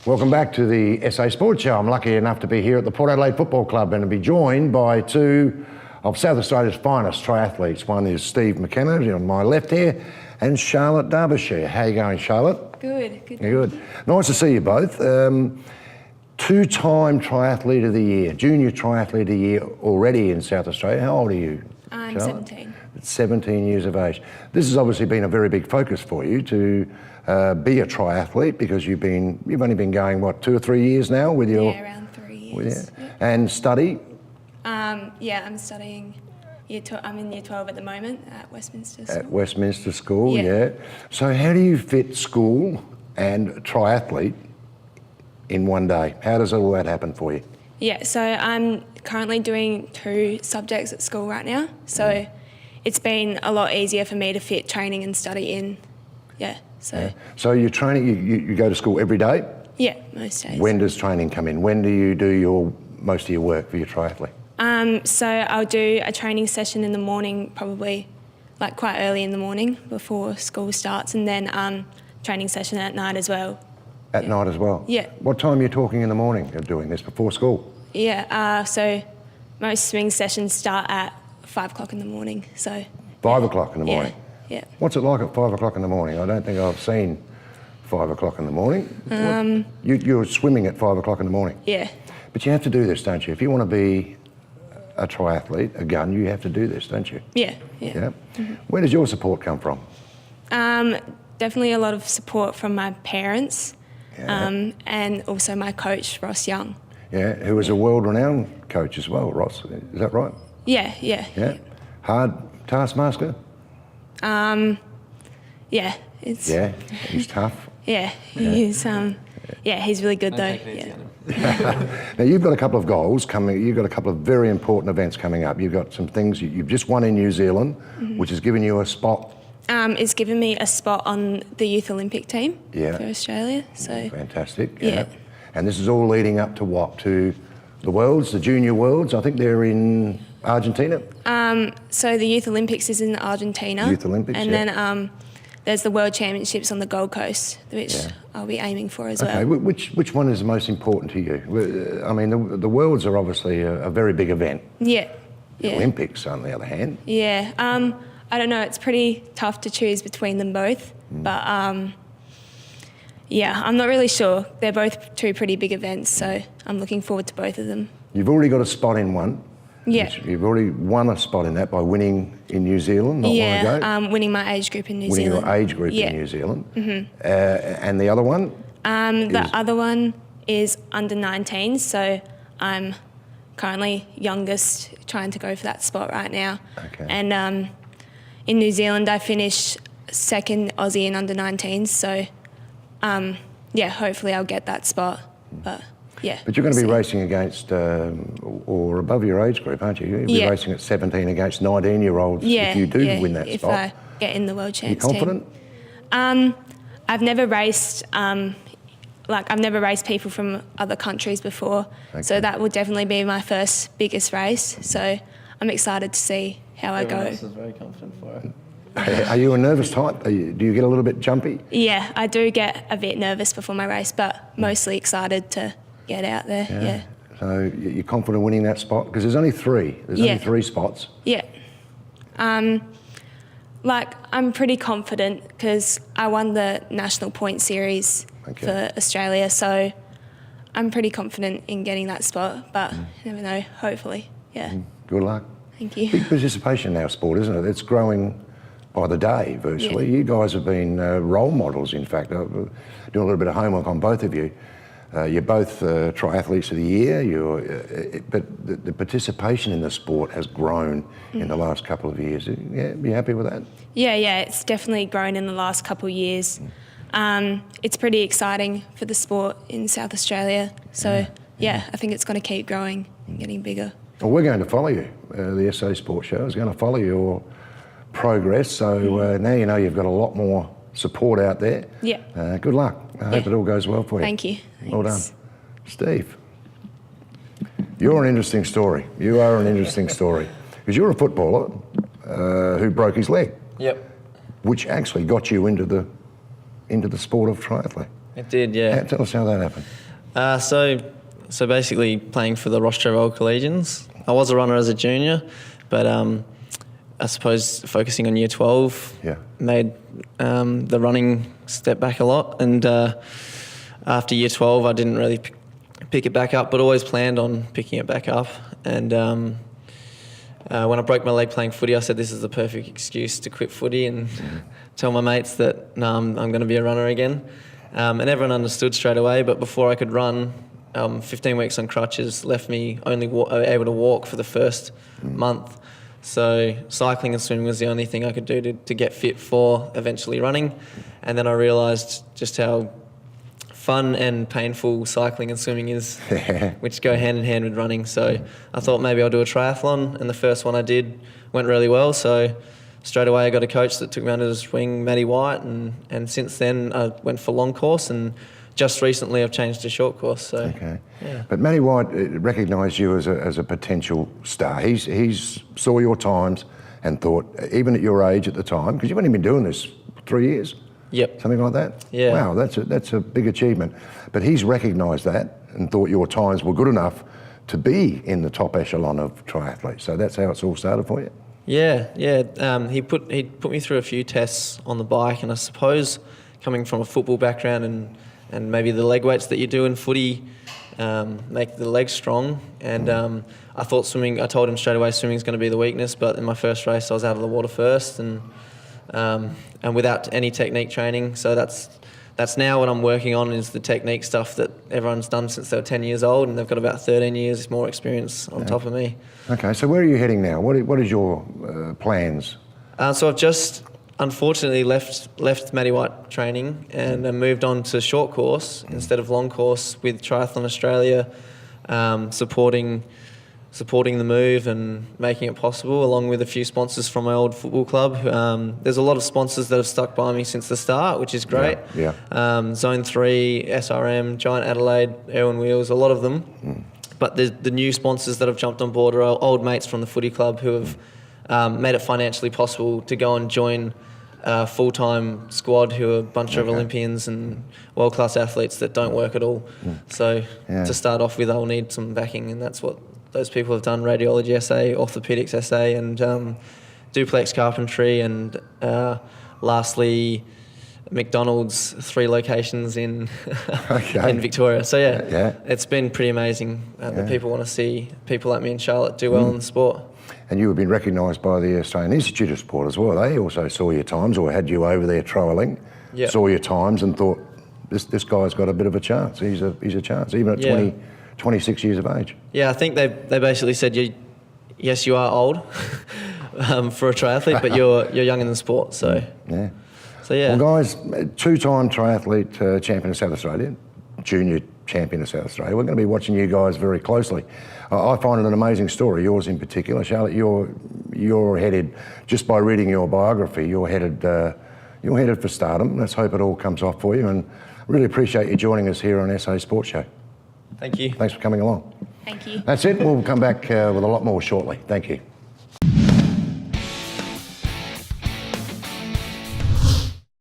Welcome back to the SA Sports Show. I'm lucky enough to be here at the Port Adelaide Football Club and to be joined by two of South Australia's finest triathletes. One is Steve McKenna on my left here and Charlotte Derbyshire. How you going, Charlotte? Good. Good. Nice to see you both. Two-time triathlete of the year, junior triathlete of the year already in South Australia. How old are you? I'm Charlotte? 17. 17 years of age. This has obviously been a very big focus for you to be a triathlete because you've only been going, what, 2 or 3 years now with your... Yeah, around 3 years. Yeah. And study? Yeah, I'm studying I'm in year 12 at the moment at Westminster School. At Westminster School, Yeah. So how do you fit school and triathlete in one day? How does all that happen for you? Yeah, so I'm currently doing 2 subjects at school right now. So it's been a lot easier for me to fit training and study in. Yeah, so... Yeah. So you're training, you go to school every day? Yeah, most days. When does training come in? When do you do most of your work for your triathlete? So I'll do a training session in the morning, probably like quite early in the morning before school starts, and then training session at night as well. At night as well? Yeah. What time are you talking in the morning of doing this, before school? Yeah, so most swing sessions start at 5 o'clock in the morning, so... 5 o'clock in the morning? Yeah. What's it like at 5 o'clock in the morning? I don't think I've seen 5 o'clock in the morning. You're swimming at 5 o'clock in the morning? Yeah. But you have to do this, don't you? If you want to be a triathlete, a gun, you have to do this, don't you? Yeah. Mm-hmm. Where does your support come from? Definitely a lot of support from my parents, and also my coach, Ross Young. Yeah, who is a world-renowned coach as well, Ross. Is that right? Yeah. Hard taskmaster? Yeah, it's... Yeah, he's tough. Yeah, he's he's really good though. Now you've got a couple of goals coming. You've got a couple of very important events coming up. You've got some things you've just won in New Zealand, which has given you a spot. It's given me a spot on the Youth Olympic team for Australia. So fantastic. Yeah. And this is all leading up to what? To the Worlds, the Junior Worlds. I think they're in Argentina. So the Youth Olympics is in Argentina. Youth Olympics. And then there's the World Championships on the Gold Coast, which I'll be aiming for as well. Okay, which one is most important to you? I mean, the Worlds are obviously a very big event. Yeah. The Olympics, on the other hand. Yeah. I don't know. It's pretty tough to choose between them both, but yeah, I'm not really sure. They're both 2 pretty big events, so I'm looking forward to both of them. You've already got a spot in one. Yeah. You've already won a spot in that by winning in New Zealand not long ago. Winning my age group in New Winning Zealand. your age group in New Zealand. And the other one? The other one is under 19, so I'm currently youngest, trying to go for that spot right now. Okay. And in New Zealand, I finished 2nd Aussie in under 19, so hopefully I'll get that spot. But yeah. But you're going to be racing against or above your age group, aren't you? You'll be racing at 17 against 19-year-olds if you do win that if spot. I get in the World Champs Are you confident? I've never raced, I've never raced people from other countries before, so that will definitely be my first biggest race. So I'm excited to see how I go. Everyone else is very confident for it. Are you a nervous type? Do you get a little bit jumpy? Yeah, I do get a bit nervous before my race, but mostly excited to get out there. Yeah. So you're confident winning that spot? Because there's only 3. There's only 3 spots. Yeah. I'm pretty confident because I won the National Point Series for Australia, so I'm pretty confident in getting that spot, but you never know, hopefully. Yeah. Good luck. Thank you. Big participation in our sport, isn't it? It's growing by the day, virtually. You guys have been role models, in fact. Doing a little bit of homework on both of you. You're both triathletes of the year, but the participation in the sport has grown in the last couple of years. Yeah, you happy with that? Yeah, it's definitely grown in the last couple of years. It's pretty exciting for the sport in South Australia. So, I think it's going to keep growing and getting bigger. Well, we're going to follow you. The SA Sports Show is going to follow your progress. So now you know you've got a lot more support out there. Yeah. Good luck. I hope it all goes well for you. Thank you. Well done. Steve, you're an interesting story. You are an interesting story. Because you're a footballer who broke his leg. Yep. Which actually got you into the sport of triathlon. It did, yeah. Tell us how that happened. So basically playing for the Rostreville Collegians. I was a runner as a junior, but I suppose focusing on year 12 made the running step back a lot. And after year 12, I didn't really pick it back up, but always planned on picking it back up. And when I broke my leg playing footy, I said this is the perfect excuse to quit footy and tell my mates that no, I'm going to be a runner again. And everyone understood straight away, but before I could run, 15 weeks on crutches left me only able to walk for the first month. So cycling and swimming was the only thing I could do to get fit for eventually running. And then I realised just how fun and painful cycling and swimming is, which go hand in hand with running. So I thought maybe I'll do a triathlon, and the first one I did went really well. So straight away I got a coach that took me under his wing, Matty White, and since then I went for long course, and just recently I've changed to short course. So, yeah. But Matty White recognised you as a potential star. He's saw your times and thought, even at your age at the time, because you've only been doing this 3 years. Yep. Something like that? Yeah. Wow, that's a big achievement. But he's recognised that and thought your times were good enough to be in the top echelon of triathletes. So that's how it's all started for you? Yeah. He put me through a few tests on the bike, and I suppose coming from a football background and maybe the leg weights that you do in footy make the legs strong. And I thought swimming, I told him straight away swimming's going to be the weakness, but in my first race I was out of the water first and without any technique training. So that's now what I'm working on, is the technique stuff that everyone's done since they were 10 years old, and they've got about 13 years more experience on top of me. Okay, so where are you heading now? What is your plans? So I've just unfortunately left Matty White training and moved on to short course instead of long course with Triathlon Australia, supporting the move and making it possible, along with a few sponsors from my old football club. There's a lot of sponsors that have stuck by me since the start, which is great. Zone 3, SRM, Giant Adelaide, Airwin Wheels, a lot of them. But the new sponsors that have jumped on board are old mates from the footy club who have made it financially possible to go and join a full-time squad who are a bunch of Olympians and world-class athletes that don't work at all. So to start off with, I'll need some backing, and that's what those people have done: radiology SA, orthopedics SA, and duplex carpentry, and lastly McDonald's 3 locations in in Victoria. So it's been pretty amazing. The people want to see people like me in Charlotte do well in the sport. And you have been recognised by the Australian Institute of Sport as well. They also saw your times, or had you over there trialling, saw your times and thought, this guy's got a bit of a chance. He's a chance, even at 26 years of age. Yeah, I think they basically said, yes, you are old for a triathlete, but you're young in the sport. So Well, guys, 2-time triathlete champion of South Australia, junior champion of South Australia. We're going to be watching you guys very closely. I find it an amazing story, yours in particular. Charlotte, you're headed, just by reading your biography, you're headed for stardom. Let's hope it all comes off for you, and really appreciate you joining us here on SA Sports Show. Thank you. Thanks for coming along. Thank you. That's it. We'll come back with a lot more shortly. Thank you.